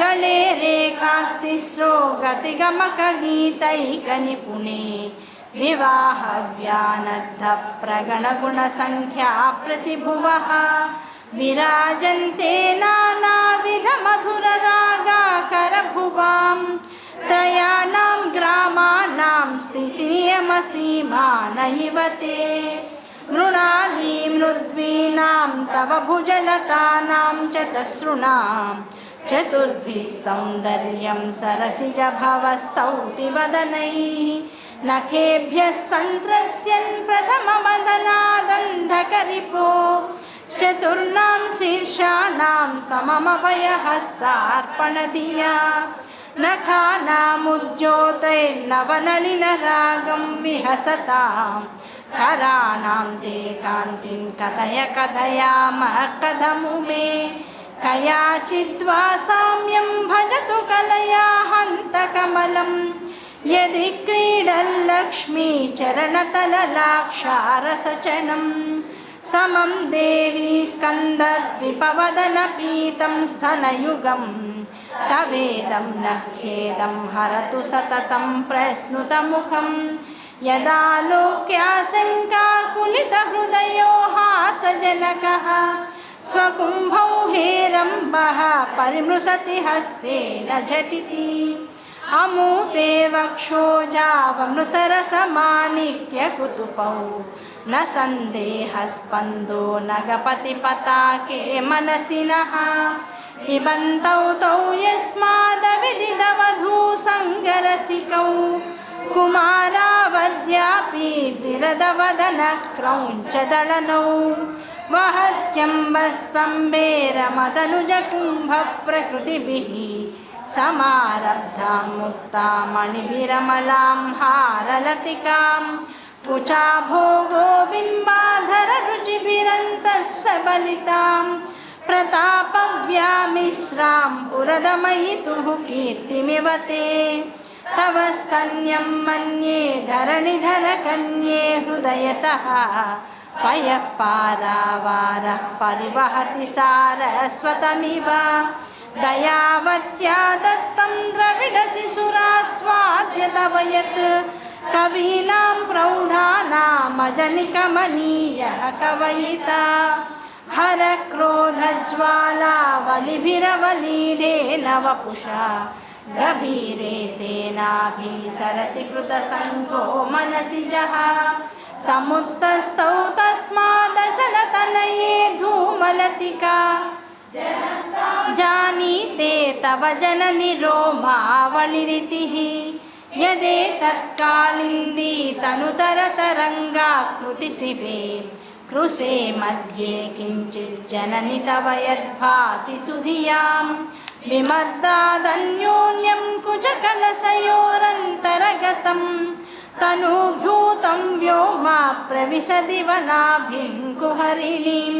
गले रेखास्तिस्रो गतिगमकगीतैकनिपुणे विवाहव्यानद्धप्रगणगुणसङ्ख्या प्रतिभुवः विराजन्ते नानाविधमधुररागाकरभुवां त्रयाणां ग्रामाणां स्थितियमसीमा नैव ते मृणाली मृद्वीनां तव भुजलतानां च तसृणां चतुर्भिः सौन्दर्यं सरसिजभवस्तौतिवदनैः नखेभ्यः सन्त्रस्यन् प्रथमवदनादन्धकरिपो चतुर्णां शीर्षाणां सममभयहस्तार्पणधिया नखानामुज्ज्योतैर्नवनलिनरागं विहसतां कराणां ते कान्तिं कथय कथयामः कथमु मे कयाचिद्वा साम्यं भजतु कलया हन्तकमलं यदि क्रीडल्लक्ष्मी चरणतललाक्षारसचनं समं देवी स्कन्दद्विपवदनपीतं स्तनयुगं तवेदं न खेदं हरतु सततं प्रस्नुतमुखं यदालोक्याशङ्काकुलितहृदयो हासजनकः स्वकुम्भौ हेरम्बः परिमृशति हस्तेन झटिति अमूते वक्षोजावमृतरसमाणिक्यकुतुपौ न सन्देहस्पन्दो नगपतिपताके मनसि नः पिबन्तौ तौ यस्मादविदिदवधूसङ्गरसिकौ कुमारावद्यापि द्विरदवदनक्रौञ्चदळनौ वहत्यम्बस्तम्बेरमदनुजकुम्भप्रकृतिभिः समारब्धां मुक्तामणिभिरमलां हारलतिकां कुचाभोगो बिम्बाधररुचिभिरन्तः सबलितां प्रतापव्यामिश्रां पुरदमयितुः कीर्तिमिव ते तव स्तन्यं मन्ये धरणिधरकन्ये हृदयतः पयः पारावारः परिवहति सारस्वतमिव दयावत्या दत्तं द्रविडशिशुरास्वाद्य तव यत् कवीनां प्रौढानामजनिकमनीयः कवयिता हरक्रोधज्वालावलिभिरवलीढेन वपुषा गभीरे तेनाभिसरसि कृतसङ्गो मनसि जः समुत्तस्थौ तस्मादचलतनये धूमलतिका जानीते तव जननि रोमावलिरितिः यदेतत्कालिन्दी तनुतरतरङ्गाकृतिशिवे कृसे मध्ये किञ्चित् जननि तव यद्भाति सुधियां विमर्दादन्योन्यं कुचकलशयोरन्तरगतं तनुभूतं व्योमा प्रविशदि वनाभिं कुहरिणीं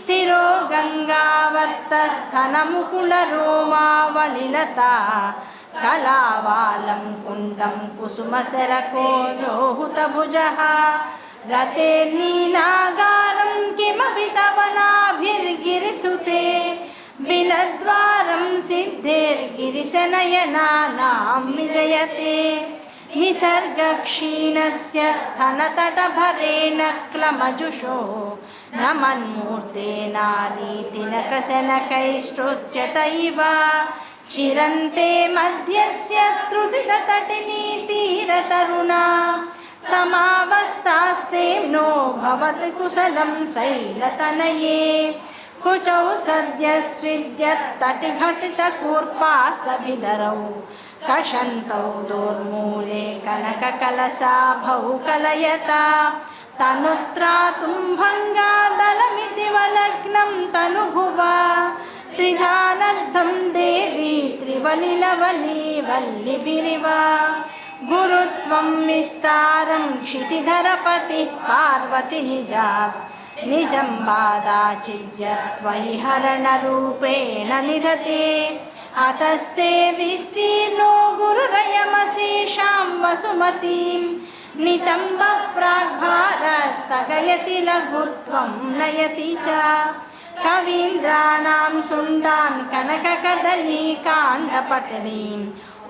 स्थिरो गङ्गावर्तस्थनमुकुलरोमावलिलता कलावालं कुण्डं कुसुमशरकोलोहुतभुजः रतेर्नीलागारं किमपि तव नाभिर्गिरिसुते बिलद्वारं सिद्धेर्गिरिशनयनानां विजयते निसर्गक्षीणस्य स्तनतटभरेण क्लमजुषो न मन्मूर्ते नारीतिनकशनकैश्चोच्यतैव चिरन्ते मध्यस्य त्रुटिततटिनी तीरतरुणा समावस्थास्ते नो भवत् कुशलं शैलतनये कुचौ सद्यस्विद्यत्तटिघटितकूर्पासभिधरौ कषन्तौ दोर्मूले कनककलशाभौ कलयता तनुत्रातुं भङ्गादलमिति वलग्नं तनुभुवा त्रिधानद्धं देवी त्रिवलिलवली वल्लिभिरिव गुरुत्वं विस्तारं क्षितिधरपतिः पार्वती निजात् निजं बादाचिद्यत्वयि हरणरूपेण निधते अतस्ते विस्तीर्णो गुरुरयमशेषां वसुमतीं नितम्बप्राग्भारस्तगयति लघुत्वं नयति च कवीन्द्राणां सुण्डान् कनककदलीकाण्डपटलीम्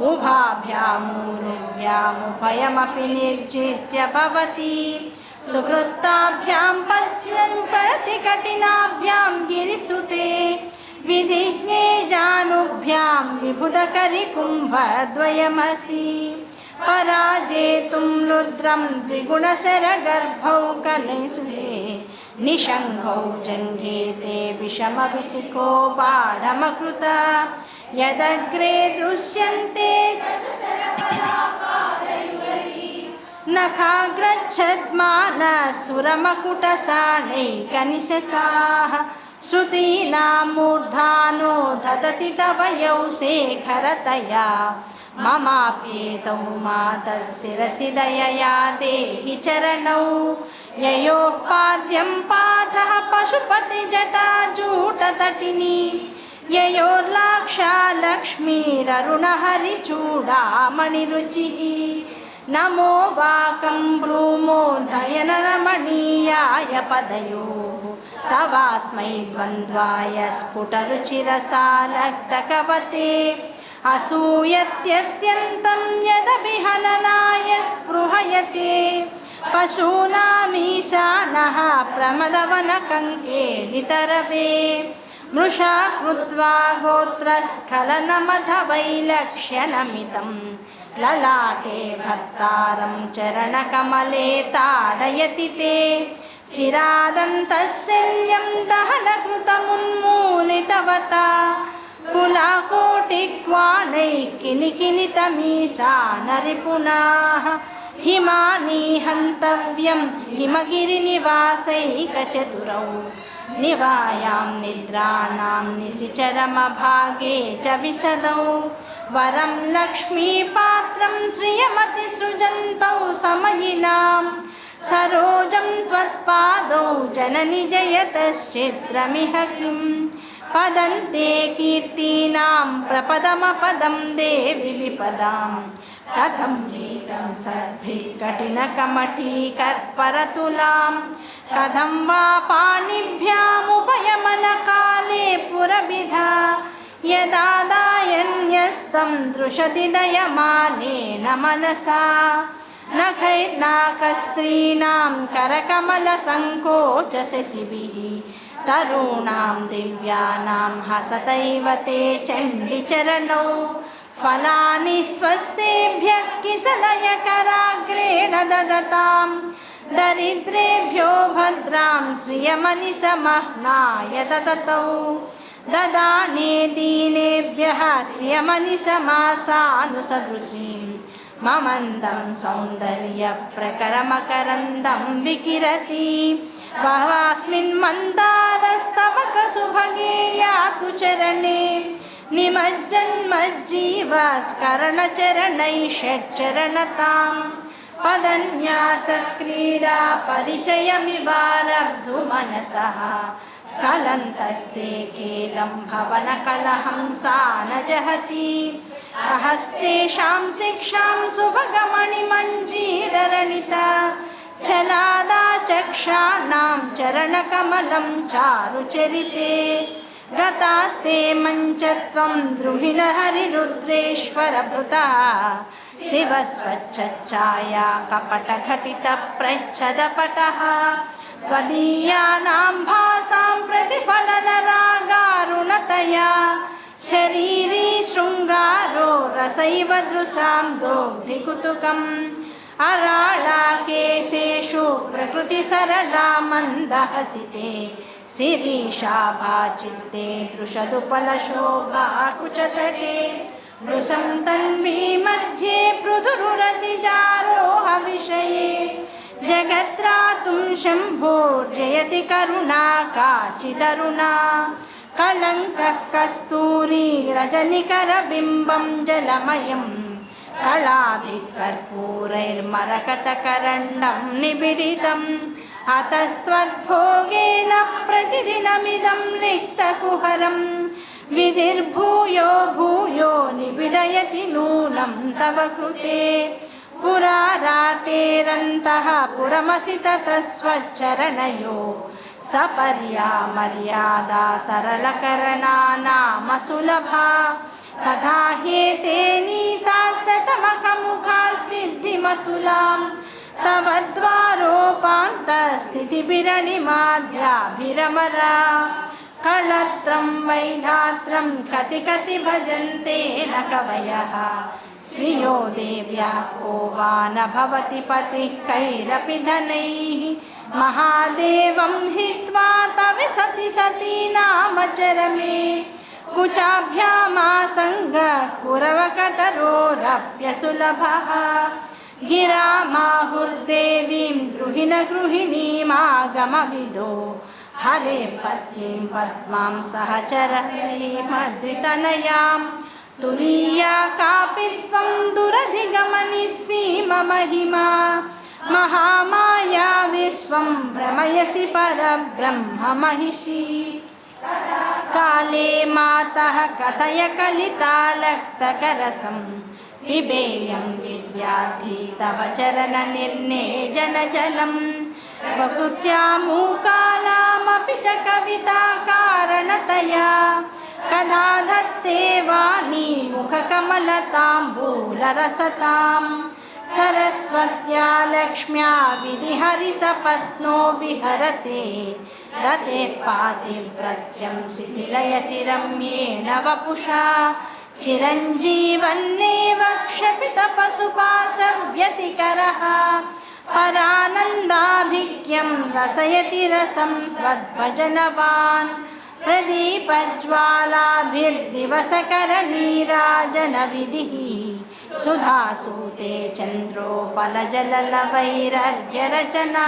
उभाभ्यामूरुभ्यामुभयमपि निर्जित्य भवति सुवृत्ताभ्यां पद्यं पडति कठिनाभ्यां गिरिसुते विधिज्ञे जानुभ्यां विबुधकरिकुम्भद्वयमसि पराजेतुं रुद्रं द्विगुणशरगर्भौ कलेशुरे निशङ्खौ जङ्घेते विषमविशिखो बाढमकृत यदग्रे दृश्यन्ते नखाग्रच्छद्मानसुरमकुटसाणैकनिशताः श्रुतीनां मूर्धानो ददति तव यौ शेखरतया ममाप्येतौ मातः शिरसि दयया देहि चरणौ ययोः पाद्यं पादः पशुपतिजटाजूटतटिनी ययोर्लाक्षा लक्ष्मीररुणहरिचूडामणिरुचिः नमो वाकं ब्रूमो नयनरमणीयाय पदयोः तवास्मै द्वन्द्वाय स्फुटरुचिरसालक्तकवते असूयत्यत्यन्तं यदभिहननाय स्पृहयते पशूनामीशानः प्रमदवनकङ्के नितरवे मृषा कृत्वा गोत्रस्खलनमधवैलक्ष्यनमितं ललाटे भर्तारं चरणकमले ताडयति ते चिरादन्तशल्यं दहनकृतमुन्मूलितवता कुलाकोटिक्वाणैः किनिकिनितमीसा नरिपुनाः हिमानि हन्तव्यं हिमगिरिनिवासैकचतुरौ निवायां निद्राणां निशिचरमभागे च विशदौ वरं लक्ष्मीपात्रं श्रियमतिसृजन्तौ समयिनां सरोजं त्वत्पादौ जननि जयतश्चिद्रमिह किं पदन्ते कीर्तीनां प्रपदमपदं देवि विपदां कथं नीतं सद्भिः कठिनकमठीकर्परतुलां कथं वा पाणिभ्यामुपयमनकाले पुरभिधा यदा दायन्यस्तं दृशति दयमानेन मनसा नखैर्नाकस्त्रीणां करकमलसङ्कोचशिशिभिः तरूणां दिव्यानां हसतैव ते चण्डिचरणौ फलानि स्वस्तेभ्यः किसलयकराग्रेण ददतां दरिद्रेभ्यो भद्रां श्रियमनिसमह्नाय ददतौ ददाने दीनेभ्यः श्रियमनिसमासानुसदृशीं ममन्दं सौन्दर्यप्रकरमकरन्दं विकिरति बहवास्मिन् मन्दारस्तवकसुभगे यातु चरणे निमज्जन्मज्जीवस्करणचरणैः षट्चरणतां पदन्यासक्रीडा परिचयमिवारब्धु मनसः स्खलन्तस्ते केलं भवनकलहंसा न जहति अहस्तेषां शिक्षां सुभगमणिमञ्जीररणिता छलादाचक्षाणां चरणकमलं चारुचरिते गतास्ते मञ्चत्वं द्रुहिणहरिरुद्रेश्वरभृतः शिवस्वच्छाया कपटघटितप्रच्छदपटः त्वदीयानां भासां प्रतिफलनरागारुणतया शरीरी शृङ्गारो रसैव दृशां दोग्धिकुतुकम् अराळाकेशेषु प्रकृतिसरला मन्दहसिते शिरीषाभाचित्ते दृशदुपलशोभाकुचतटे वृषं तन्वी मध्ये पृथुरुरसिजारोहविषये जगत्रातुं शम्भोर्जयति करुणा काचिदरुणा कलङ्कः कस्तूरी रजनिकरबिम्बं जलमयं कलाभिः कर्पूरैर्मरकतकरण्डं निबिडितम् अतस्त्वद्भोगेन प्रतिदिनमिदं रिक्तकुहरं विधिर्भूयो भूयो निबिडयति नूनं तव कृते पुरा रातेरन्तः पुरमसि ततः स्वच्चरणयो सपर्या मर्यादा तरलकरणानाम सुलभा तथा ह्येते नीता शतमखमुखा सिद्धिमतुलां तव द्वारोपान्तस्थितिभिरणिमाध्याभिरमरा कळत्रं वैधात्रं कति कति भजन्ते न कवयः श्रियो देव्याः को वा न भवति पतिः कैरपि धनैः महादेवं हित्वा तव सति सती नाम चरमे कुचाभ्यामासङ्गः कुरवकतरोरप्यसुलभः गिरा माहुर्देवीं द्रुहिणगृहिणीमागमविदो हरे पत्नीं पद्मां सहचरमद्रितनयां तुरीया कापि त्वं दुरधिगमनिस्सीममहिमा महामाया विश्वं भ्रमयसि परब्रह्ममहिषी काले मातः कथय कलितालक्तकरसं पिबेयं विद्यार्थी तव चरणनिर्नेजनजलं प्रकृत्या मूकानामपि च कविताकारणतया कदा धत्ते वाणी मुखकमलताम्बूलरसतां सरस्वत्या लक्ष्म्या विधिहरिसपत्नो विहरते रते पातिव्रत्यं शिथिलयति रम्येण वपुषा चिरञ्जीवन्नेव क्षपितपशुपाशव्यतिकरः परानन्दाभिज्ञं रसयति रसं त्वद्भजनवान् प्रदीपज्वालाभिर्दिवसकरनीराजनविधिः सुधासूते चन्द्रोपलजललवैरर्घ्यरचना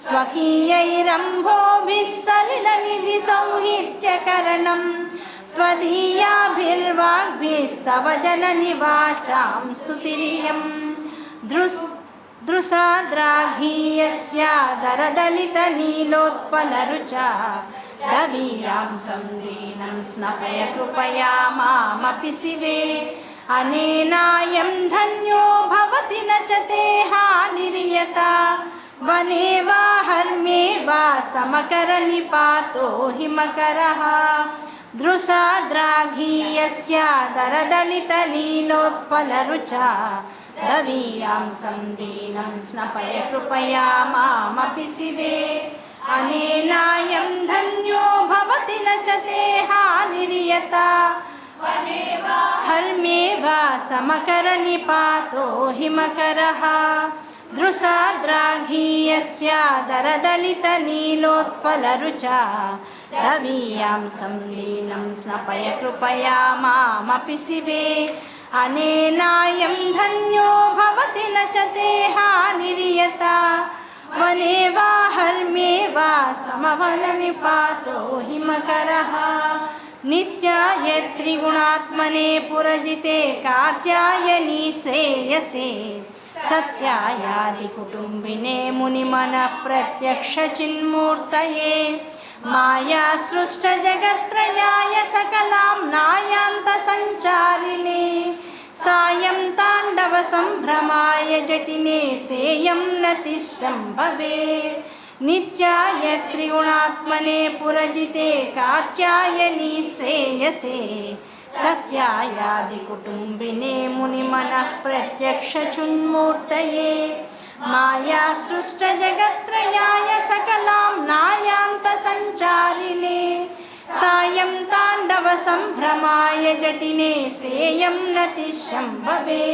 स्वकीयैरम्भोभिः सलिलनिधिसौहित्यकरणं त्वदीयाभिर्वाग्भिस्तव जननि वाचां स्तुतिरियम् दृशाद्राघीयस्यादरदलितनीलोत्पलरुचा दवीयां संदीनं स्नपय कृपया मामपि शिवे अनेनायं धन्यो भवति न च ते हानिर्यता वने वा हर्म्ये वा समकरनिपातो हिमकरः दृशाद्राघीयस्यादरदलितनीलोत्पलरुचा दवीयां संदीनं स्नपय कृपया मामपि शिवे अनेनायं धन्यो भवति न च ते हानिर्यता हर्म्ये वा समकरनिपातो हिमकरः दृशाद्राघीयस्यादरदलितनीलोत्पलरुचा दवीयां संदीनं स्नपय कृपया मामपि शिवे अनेनायं धन्यो भवति न च ते हानिर्यता वने वा हर्म्ये वा समवननिपातो हिमकरः नित्याय त्रिगुणात्मने पुरजिते कात्यायनी श्रेयसे सत्यायादिकुटुम्बिने मुनिमनः प्रत्यक्षचिन्मूर्तये माया सृष्टजगत्त्रयाय सकलां नायान्तसञ्चारिणे सायं ताण्डवसम्भ्रमाय जटिने सेयं नतिस्सम्भवे नित्याय त्रिगुणात्मने पुरजिते कात्यायनी श्रेयसे सत्यायादिकुटुम्बिने मुनिमनः प्रत्यक्षचिन्मूर्तये माया सृष्टजगत्त्रयाय सकलां नायान्तसञ्चारिणे सायं ताण्डवसम्भ्रमाय जटिने सेयं नतिस्सम्भवे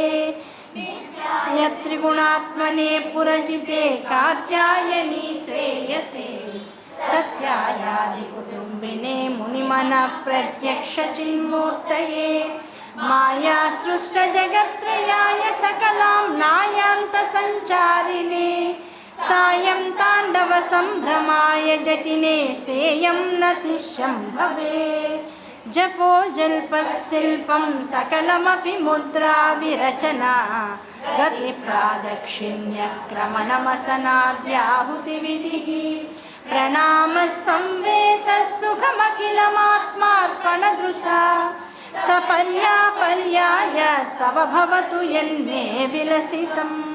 यत्रिगुणात्मने पुरजिते कात्यायनी श्रेयसे सत्यायादिकुटुम्बिने मुनिमनः प्रत्यक्षचिन्मूर्तये माया सृष्टजगत्त्रयाय सकलां नायान्तसञ्चारिणे सायं ताण्डवसम्भ्रमाय जटिने सेयं नतिस्सम्भवे जपो जल्पशिल्पं सकलमपि मुद्रा विरचना गतिप्रादक्षिण्यक्रमणमसनाद्याहुतिविधिः प्रणामसंवेशः सुखमखिलमात्मार्पणदृशा सपर्यापर्यायस्तव भवतु यन्मे विलसितम्